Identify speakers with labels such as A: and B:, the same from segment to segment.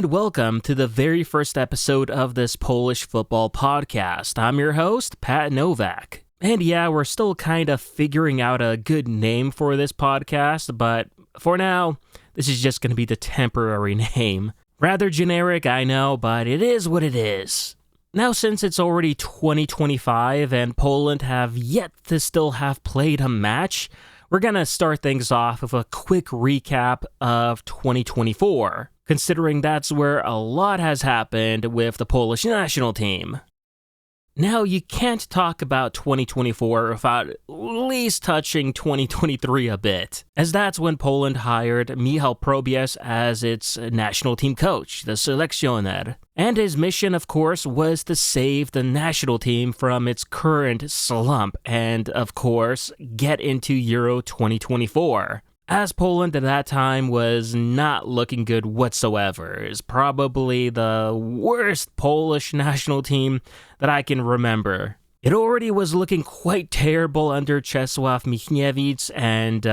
A: and welcome to the very first episode of this Polish football podcast. I'm your host, Pat Novak. And yeah, we're still kind of figuring out a good name for this podcast, but for now, this is just going to be the temporary name. Rather generic, I know, but it is what it is. Now, since it's already 2025 and Poland have yet to still have played a match, we're going to start things off with a quick recap of 2024, considering that's where a lot has happened with the Polish national team. Now, you can't talk about 2024 without at least touching 2023 a bit, as that's when Poland hired Michał Probierz as its national team coach, the selekcjoner. And his mission, of course, was to save the national team from its current slump and, of course, get into Euro 2024. As Poland at that time was not looking good whatsoever. It's probably the worst Polish national team that I can remember. It already was looking quite terrible under Czesław Michniewicz, and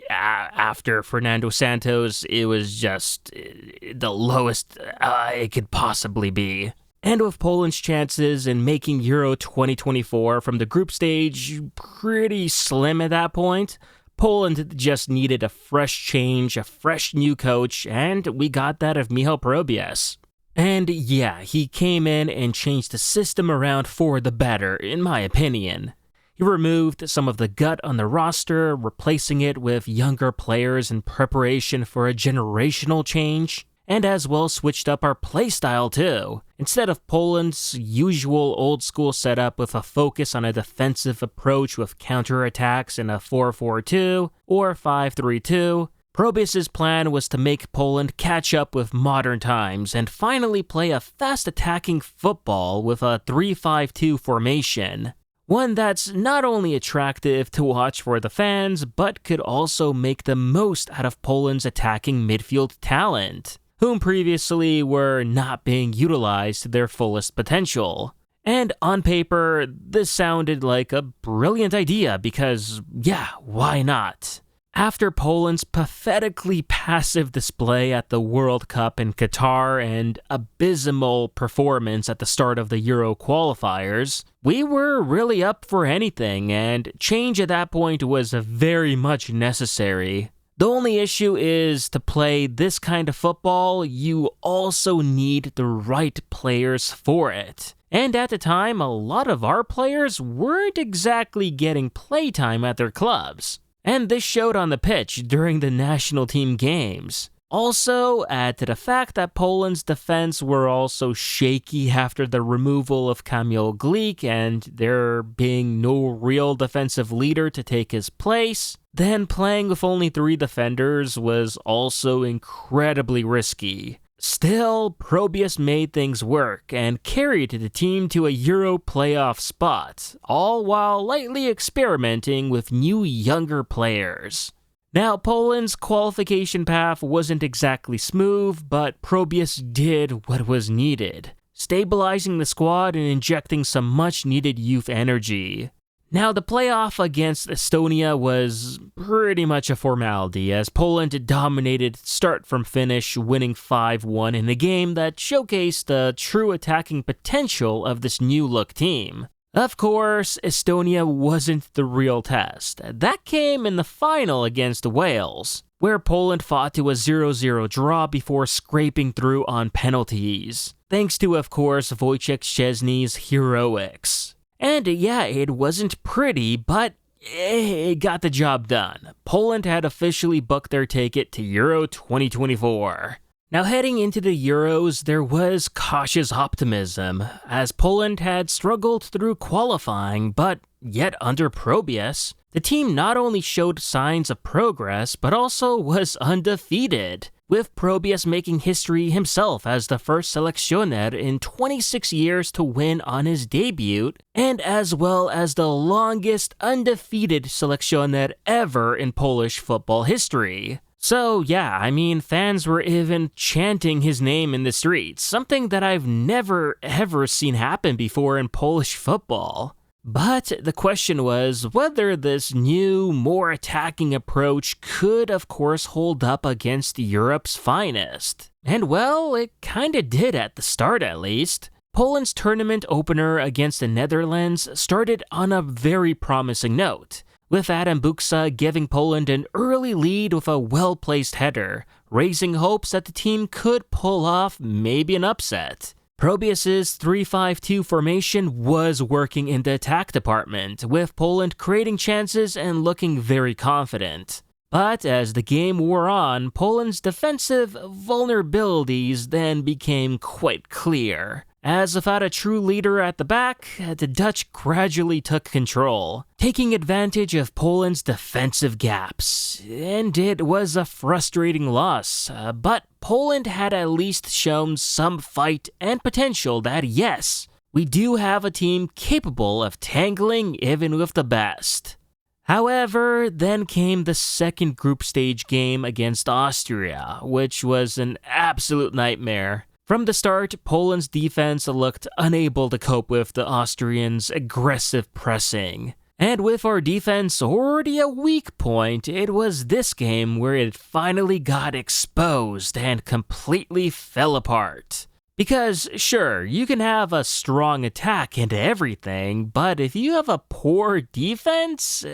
A: after Fernando Santos, it was just the lowest it could possibly be. And with Poland's chances in making Euro 2024 from the group stage pretty slim at that point, Poland just needed a fresh change, a fresh new coach, and we got that of Michał Probierz. And yeah, he came in and changed the system around for the better, in my opinion. He removed some of the gut on the roster, replacing it with younger players in preparation for a generational change, and as well switched up our playstyle too. Instead of Poland's usual old-school setup with a focus on a defensive approach with counterattacks in a 4-4-2 or 5-3-2, Probierz's plan was to make Poland catch up with modern times and finally play a fast-attacking football with a 3-5-2 formation. One that's not only attractive to watch for the fans, but could also make the most out of Poland's attacking midfield talent, whom previously were not being utilized to their fullest potential. And on paper, this sounded like a brilliant idea because, yeah, why not? After Poland's pathetically passive display at the World Cup in Qatar and abysmal performance at the start of the Euro qualifiers, we were really up for anything, and change at that point was very much necessary. The only issue is, to play this kind of football, you also need the right players for it. And at the time, a lot of our players weren't exactly getting playtime at their clubs. And this showed on the pitch during the national team games. Also, add to the fact that Poland's defense were also shaky after the removal of Kamil Glik and there being no real defensive leader to take his place, then playing with only 3 defenders was also incredibly risky. Still, Probierz made things work and carried the team to a Euro playoff spot, all while lightly experimenting with new younger players. Now, Poland's qualification path wasn't exactly smooth, but Probierz did what was needed, stabilizing the squad and injecting some much-needed youth energy. Now, the playoff against Estonia was pretty much a formality, as Poland dominated start from finish, winning 5-1 in a game that showcased the true attacking potential of this new-look team. Of course, Estonia wasn't the real test. That came in the final against Wales, where Poland fought to a 0-0 draw before scraping through on penalties, thanks to, of course, Wojciech Szczesny's heroics. And yeah, it wasn't pretty, but it got the job done. Poland had officially booked their ticket to Euro 2024. Now, heading into the Euros, there was cautious optimism, as Poland had struggled through qualifying, but yet under Probierz, the team not only showed signs of progress, but also was undefeated, with Probierz making history himself as the first selekcjoner in 26 years to win on his debut, and as well as the longest undefeated selekcjoner ever in Polish football history. So yeah, I mean, fans were even chanting his name in the streets, something that I've never ever seen happen before in Polish football. But the question was whether this new, more attacking approach could, of course, hold up against Europe's finest. And well, it kinda did at the start at least. Poland's tournament opener against the Netherlands started on a very promising note, with Adam Buksa giving Poland an early lead with a well-placed header, raising hopes that the team could pull off maybe an upset. Probius's 3-5-2 formation was working in the attack department, with Poland creating chances and looking very confident. But as the game wore on, Poland's defensive vulnerabilities then became quite clear. As without a true leader at the back, the Dutch gradually took control, taking advantage of Poland's defensive gaps. And it was a frustrating loss, but Poland had at least shown some fight and potential that yes, we do have a team capable of tangling even with the best. However, then came the second group stage game against Austria, which was an absolute nightmare. From the start, Poland's defense looked unable to cope with the Austrians' aggressive pressing. And with our defense already a weak point, it was this game where it finally got exposed and completely fell apart. Because, sure, you can have a strong attack and everything, but if you have a poor defense,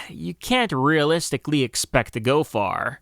A: you can't realistically expect to go far.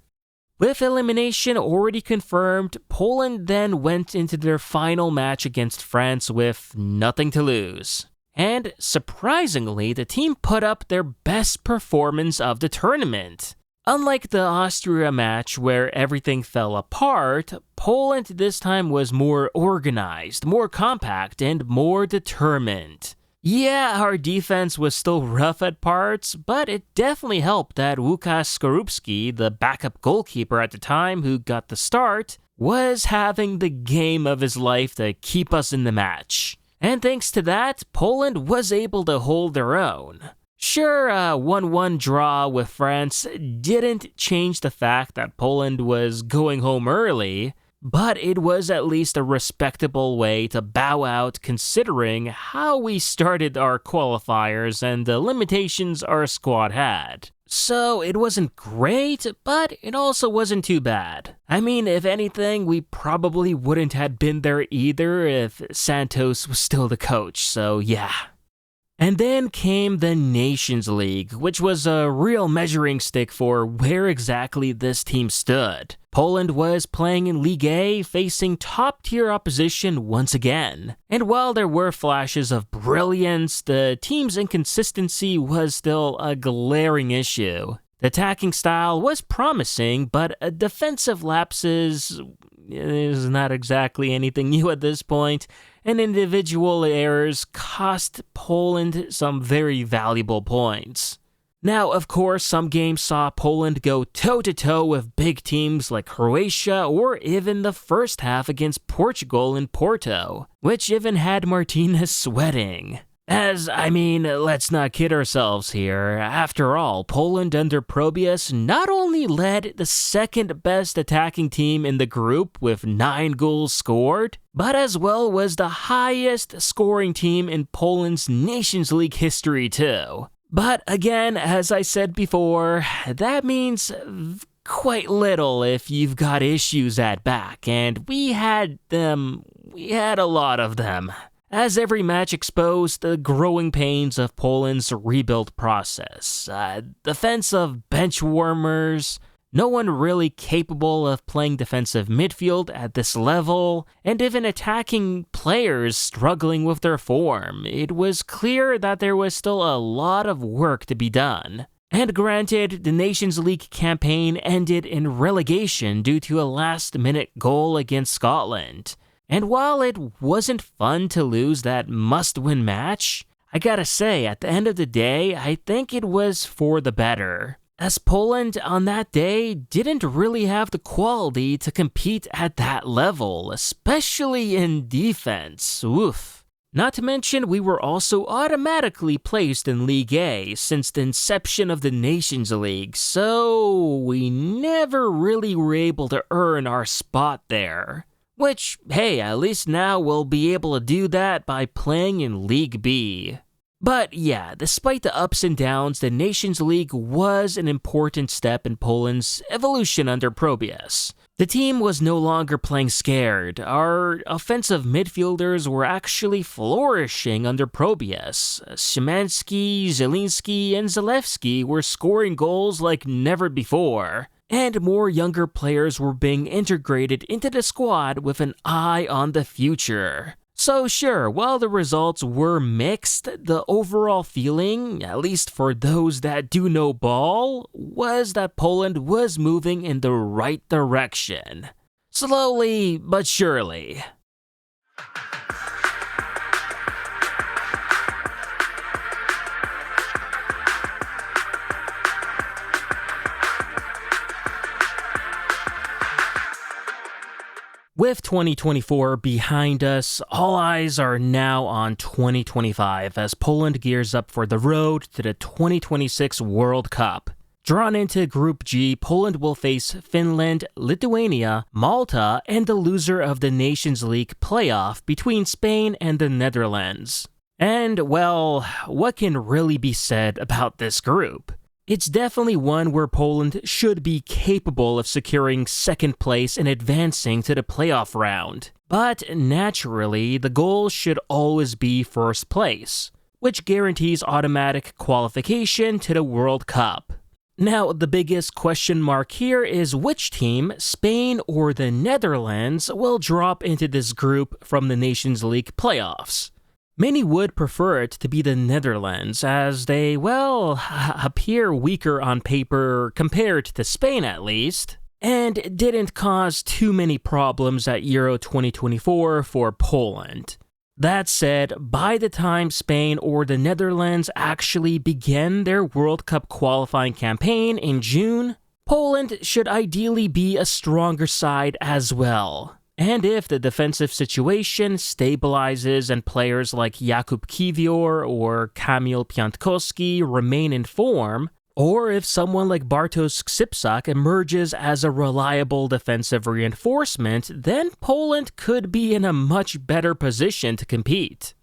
A: With elimination already confirmed, Poland then went into their final match against France with nothing to lose. And surprisingly, the team put up their best performance of the tournament. Unlike the Austria match where everything fell apart, Poland this time was more organized, more compact, and more determined. Yeah, our defense was still rough at parts, but it definitely helped that Łukasz Skorupski, the backup goalkeeper at the time who got the start, was having the game of his life to keep us in the match. And thanks to that, Poland was able to hold their own. Sure, a 1-1 draw with France didn't change the fact that Poland was going home early, but it was at least a respectable way to bow out considering how we started our qualifiers and the limitations our squad had. So it wasn't great, but it also wasn't too bad. I mean, if anything, we probably wouldn't have been there either if Santos was still the coach, so yeah. And then came the Nations League, which was a real measuring stick for where exactly this team stood. Poland was playing in League A, facing top-tier opposition once again. And while there were flashes of brilliance, the team's inconsistency was still a glaring issue. The attacking style was promising, but defensive lapses is not exactly anything new at this point, and individual errors cost Poland some very valuable points. Now, of course, some games saw Poland go toe-to-toe with big teams like Croatia or even the first half against Portugal in Porto, which even had Martinez sweating. Let's not kid ourselves here. After all, Poland under Probius not only led the second best attacking team in the group with 9 goals scored, but as well was the highest scoring team in Poland's Nations League history too. But again, as I said before, that means quite little if you've got issues at back, and we had a lot of them. As every match exposed the growing pains of Poland's rebuild process. Defensive bench warmers, no one really capable of playing defensive midfield at this level, and even attacking players struggling with their form. It was clear that there was still a lot of work to be done. And granted, the Nations League campaign ended in relegation due to a last-minute goal against Scotland. And while it wasn't fun to lose that must-win match, I gotta say, at the end of the day, I think it was for the better. As Poland on that day didn't really have the quality to compete at that level, especially in defense. Oof. Not to mention, we were also automatically placed in League A since the inception of the Nations League, so we never really were able to earn our spot there. Which, hey, at least now we'll be able to do that by playing in League B. But yeah, despite the ups and downs, the Nations League was an important step in Poland's evolution under Probies. The team was no longer playing scared. Our offensive midfielders were actually flourishing under Probies. Szymanski, Zielinski, and Zalewski were scoring goals like never before. And more younger players were being integrated into the squad with an eye on the future. So sure, while the results were mixed, the overall feeling, at least for those that do know ball, was that Poland was moving in the right direction. Slowly but surely. With 2024 behind us, all eyes are now on 2025 as Poland gears up for the road to the 2026 World Cup. Drawn into Group G, Poland will face Finland, Lithuania, Malta, and the loser of the Nations League playoff between Spain and the Netherlands. And, well, what can really be said about this group? It's definitely one where Poland should be capable of securing second place and advancing to the playoff round. But naturally, the goal should always be first place, which guarantees automatic qualification to the World Cup. Now, the biggest question mark here is which team, Spain or the Netherlands, will drop into this group from the Nations League playoffs. Many would prefer it to be the Netherlands, as they, well, appear weaker on paper compared to Spain at least, and didn't cause too many problems at Euro 2024 for Poland. That said, by the time Spain or the Netherlands actually begin their World Cup qualifying campaign in June, Poland should ideally be a stronger side as well. And if the defensive situation stabilizes and players like Jakub Kiwior or Kamil Piątkowski remain in form, or if someone like Bartosz Skrzypczak emerges as a reliable defensive reinforcement, then Poland could be in a much better position to compete.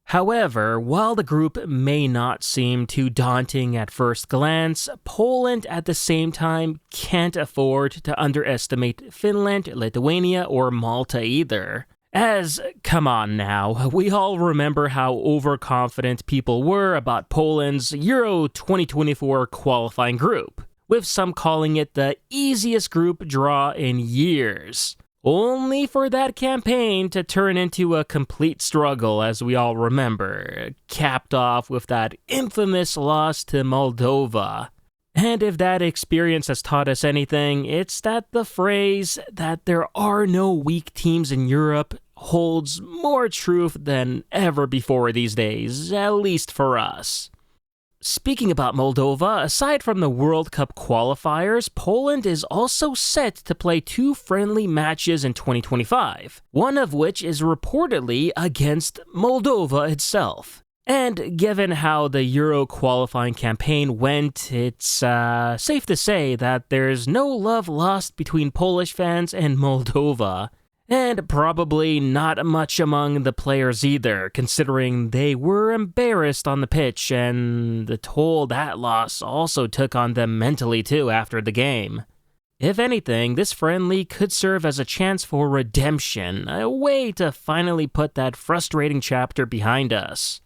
A: However, while the group may not seem too daunting at first glance, Poland at the same time can't afford to underestimate Finland, Lithuania, or Malta either. As, come on now, we all remember how overconfident people were about Poland's Euro 2024 qualifying group, with some calling it the easiest group draw in years. Only for that campaign to turn into a complete struggle, as we all remember, capped off with that infamous loss to Moldova. And if that experience has taught us anything, it's that the phrase that there are no weak teams in Europe holds more truth than ever before these days, at least for us. Speaking about Moldova, aside from the World Cup qualifiers, Poland is also set to play 2 friendly matches in 2025, one of which is reportedly against Moldova itself. And given how the Euro qualifying campaign went, it's safe to say that there's no love lost between Polish fans and Moldova. And probably not much among the players either, considering they were embarrassed on the pitch and the toll that loss also took on them mentally too after the game. If anything, this friendly could serve as a chance for redemption, a way to finally put that frustrating chapter behind us.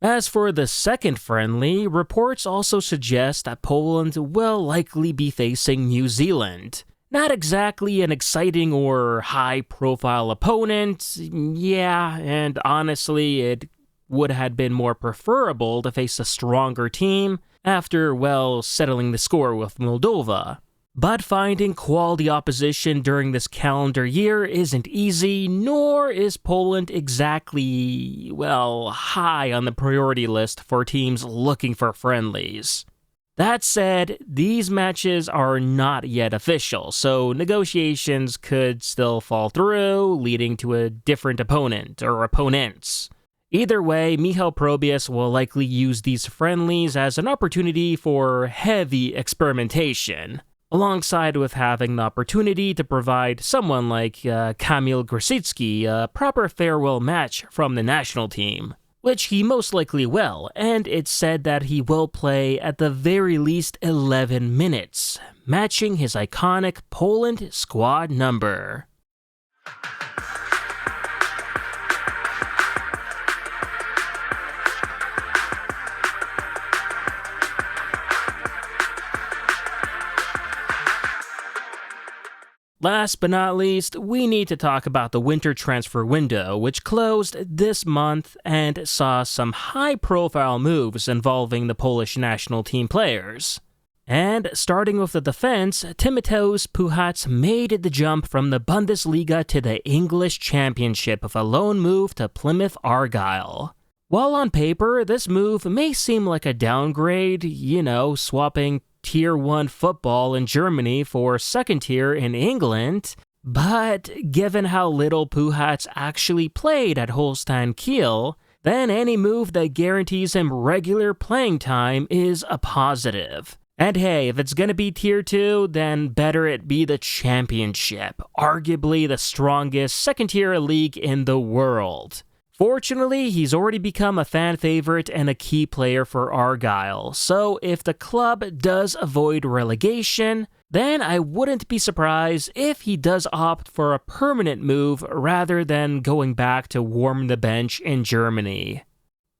A: As for the second friendly, reports also suggest that Poland will likely be facing New Zealand. Not exactly an exciting or high-profile opponent, yeah, and honestly, it would have been more preferable to face a stronger team after, well, settling the score with Moldova. But finding quality opposition during this calendar year isn't easy, nor is Poland exactly, well, high on the priority list for teams looking for friendlies. That said, these matches are not yet official, so negotiations could still fall through, leading to a different opponent or opponents. Either way, Michał Probies will likely use these friendlies as an opportunity for heavy experimentation, alongside with having the opportunity to provide someone like Kamil Grosicki a proper farewell match from the national team. which he most likely will, and it's said that he will play at the very least 11 minutes, matching his iconic Poland squad number. Last but not least, we need to talk about the winter transfer window, which closed this month and saw some high-profile moves involving the Polish national team players. And starting with the defense, Tymoteusz Puchac made the jump from the Bundesliga to the English Championship with a loan move to Plymouth Argyle. While on paper, this move may seem like a downgrade, swapping Tier 1 football in Germany for second tier in England, but given how little Puchac actually played at Holstein Kiel, then any move that guarantees him regular playing time is a positive. And hey, if it's gonna be Tier 2, then better it be the Championship, arguably the strongest second-tier league in the world. Fortunately, he's already become a fan favorite and a key player for Argyle, so if the club does avoid relegation, then I wouldn't be surprised if he does opt for a permanent move rather than going back to warm the bench in Germany.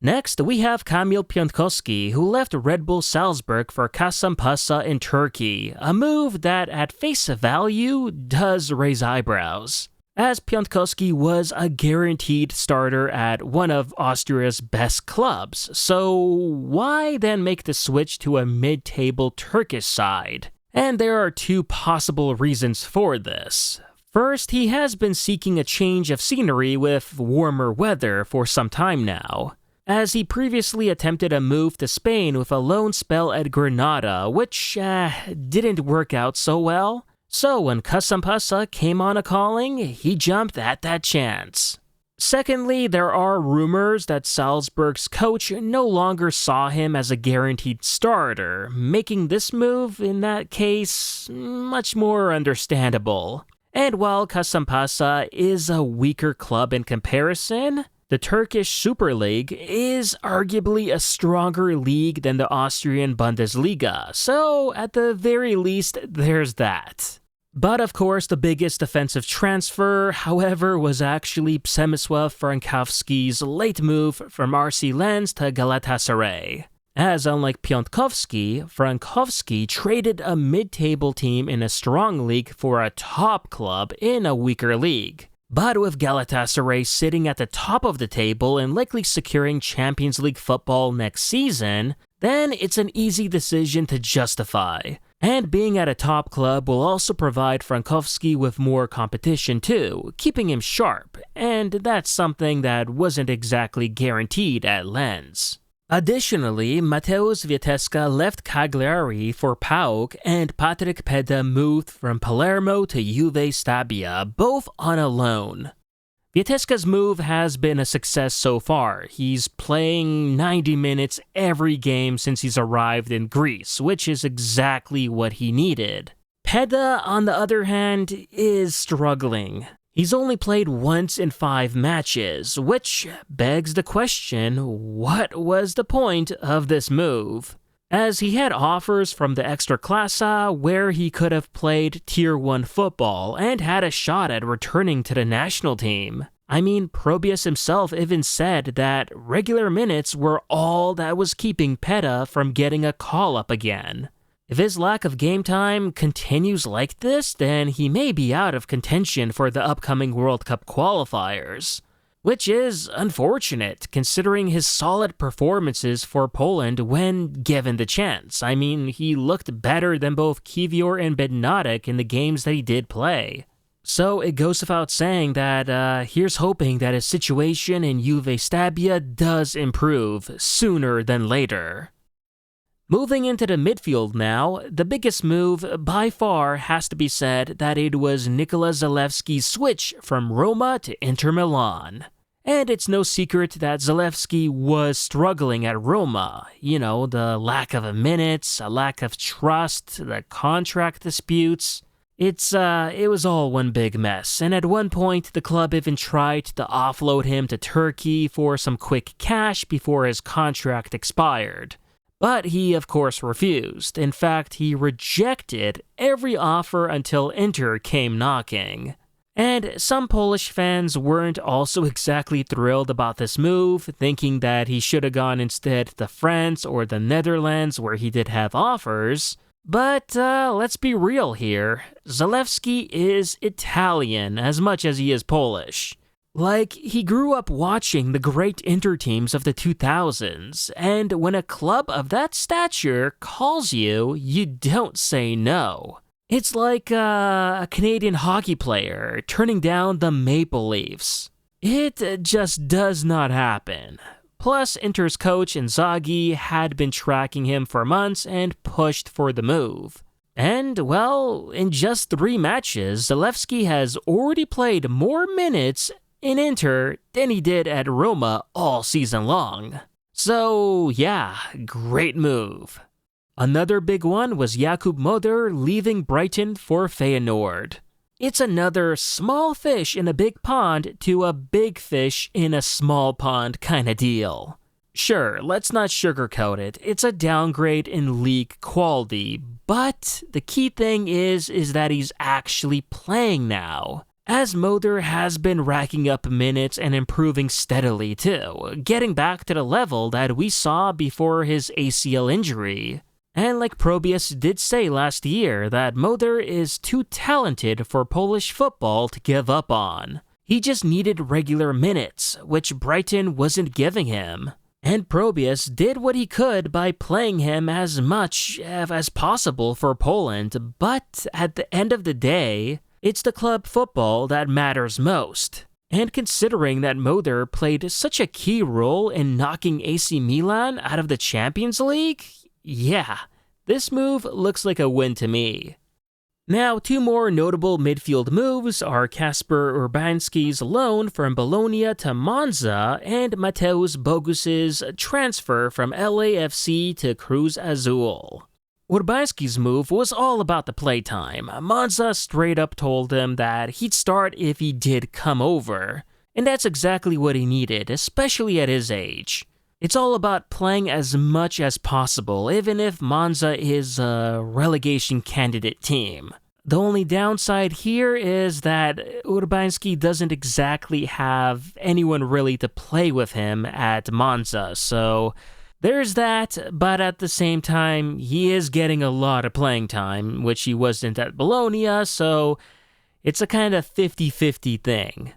A: Next, we have Kamil Piątkowski, who left Red Bull Salzburg for Kasımpaşa in Turkey, a move that at face value does raise eyebrows, as Piątkowski was a guaranteed starter at one of Austria's best clubs, so why then make the switch to a mid-table Turkish side? And there are two possible reasons for this. First, he has been seeking a change of scenery with warmer weather for some time now, as he previously attempted a move to Spain with a loan spell at Granada, which didn't work out so well. So when Kasımpaşa came on a calling, he jumped at that chance. Secondly, there are rumors that Salzburg's coach no longer saw him as a guaranteed starter, making this move, in that case, much more understandable. And while Kasımpaşa is a weaker club in comparison, the Turkish Super League is arguably a stronger league than the Austrian Bundesliga, so at the very least, there's that. But of course, the biggest defensive transfer, however, was actually Przemysław Frankowski's late move from RC Lens to Galatasaray. As unlike Piątkowski, Frankowski traded a mid-table team in a strong league for a top club in a weaker league. But with Galatasaray sitting at the top of the table and likely securing Champions League football next season, then it's an easy decision to justify. And being at a top club will also provide Frankowski with more competition too, keeping him sharp, and that's something that wasn't exactly guaranteed at Lens. Additionally, Mateusz Wieteska left Cagliari for PAOK, and Patryk Peda moved from Palermo to Juve Stabia, both on a loan. Wieteska's move has been a success so far. He's playing 90 minutes every game since he's arrived in Greece, which is exactly what he needed. Peda, on the other hand, is struggling. He's only played once in 5 matches, which begs the question, what was the point of this move? As he had offers from the Ekstraklasa where he could have played Tier 1 football and had a shot at returning to the national team. I mean, Probius himself even said that regular minutes were all that was keeping Peda from getting a call-up again. If his lack of game time continues like this, then he may be out of contention for the upcoming World Cup qualifiers. Which is unfortunate, considering his solid performances for Poland when given the chance. I mean, he looked better than both Kiwior and Bednarek in the games that he did play. So it goes without saying that here's hoping that his situation in Juve Stabia does improve sooner than later. Moving into the midfield now, the biggest move by far has to be said that it was Nikola Zalewski's switch from Roma to Inter Milan. And it's no secret that Zalewski was struggling at Roma. The lack of minutes, a lack of trust, the contract disputes. It was all one big mess, and at one point the club even tried to offload him to Turkey for some quick cash before his contract expired. But he of course refused. In fact, he rejected every offer until Inter came knocking. And some Polish fans weren't also exactly thrilled about this move, thinking that he should have gone instead to France or the Netherlands where he did have offers. But let's be real here, Zalewski is Italian as much as he is Polish. Like, he grew up watching the great Inter teams of the 2000s, and when a club of that stature calls you, you don't say no. It's like a Canadian hockey player turning down the Maple Leafs. It just does not happen. Plus, Inter's coach Inzaghi had been tracking him for months and pushed for the move. And, well, in just 3 matches, Zalewski has already played more minutes in Inter than he did at Roma all season long. So, yeah, great move. Another big one was Jakub Moder leaving Brighton for Feyenoord. It's another small fish in a big pond to a big fish in a small pond kinda deal. Sure, let's not sugarcoat it, it's a downgrade in league quality, but the key thing is that he's actually playing now, as Moder has been racking up minutes and improving steadily too, getting back to the level that we saw before his ACL injury. And like Probius did say last year, that Moder is too talented for Polish football to give up on. He just needed regular minutes, which Brighton wasn't giving him. And Probius did what he could by playing him as much as possible for Poland, but at the end of the day, it's the club football that matters most. And considering that Moder played such a key role in knocking AC Milan out of the Champions League, yeah, this move looks like a win to me. Now, 2 more notable midfield moves are Kasper Urbanski's loan from Bologna to Monza and Mateusz Bogus's transfer from LAFC to Cruz Azul. Urbanski's move was all about the playtime. Monza straight up told him that he'd start if he did come over, and that's exactly what he needed, especially at his age. It's all about playing as much as possible, even if Monza is a relegation candidate team. The only downside here is that Urbanski doesn't exactly have anyone really to play with him at Monza, so there's that, but at the same time, he is getting a lot of playing time, which he wasn't at Bologna, so it's a kind of 50-50 thing.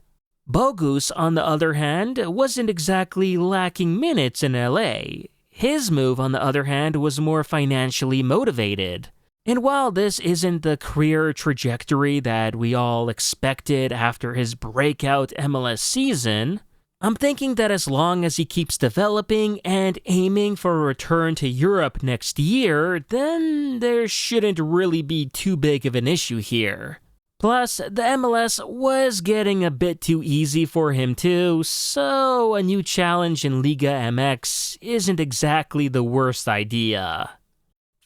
A: Bogus, on the other hand, wasn't exactly lacking minutes in LA. His move, on the other hand, was more financially motivated. And while this isn't the career trajectory that we all expected after his breakout MLS season, I'm thinking that as long as he keeps developing and aiming for a return to Europe next year, then there shouldn't really be too big of an issue here. Plus, the MLS was getting a bit too easy for him too, so a new challenge in Liga MX isn't exactly the worst idea.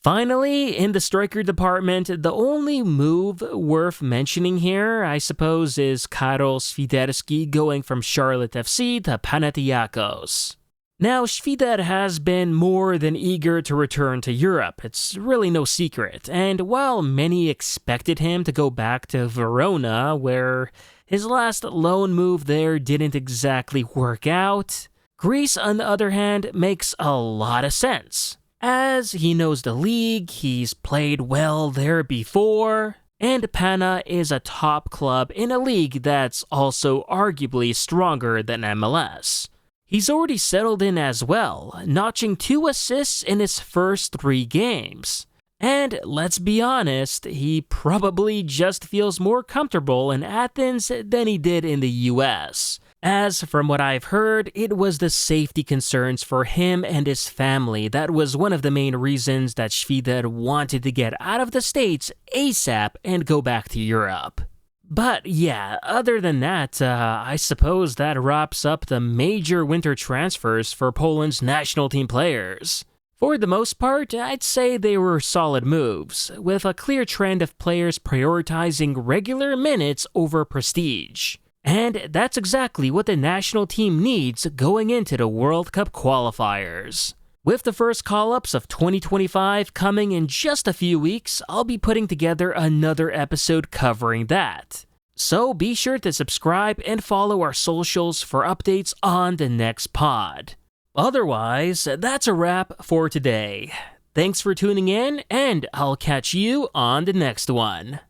A: Finally, in the striker department, the only move worth mentioning here, I suppose, is Karol Świderski going from Charlotte FC to Panathinaikos. Now, Świder has been more than eager to return to Europe, it's really no secret, and while many expected him to go back to Verona, where his last loan move there didn't exactly work out, Greece, on the other hand, makes a lot of sense. As he knows the league, he's played well there before, and Pana is a top club in a league that's also arguably stronger than MLS. He's already settled in as well, notching 2 assists in his first 3 games. And let's be honest, he probably just feels more comfortable in Athens than he did in the US. As from what I've heard, it was the safety concerns for him and his family that was one of the main reasons that Świder wanted to get out of the States ASAP and go back to Europe. But yeah, other than that, I suppose that wraps up the major winter transfers for Poland's national team players. For the most part, I'd say they were solid moves, with a clear trend of players prioritizing regular minutes over prestige. And that's exactly what the national team needs going into the World Cup qualifiers. With the first call-ups of 2025 coming in just a few weeks, I'll be putting together another episode covering that. So be sure to subscribe and follow our socials for updates on the next pod. Otherwise, that's a wrap for today. Thanks for tuning in, and I'll catch you on the next one.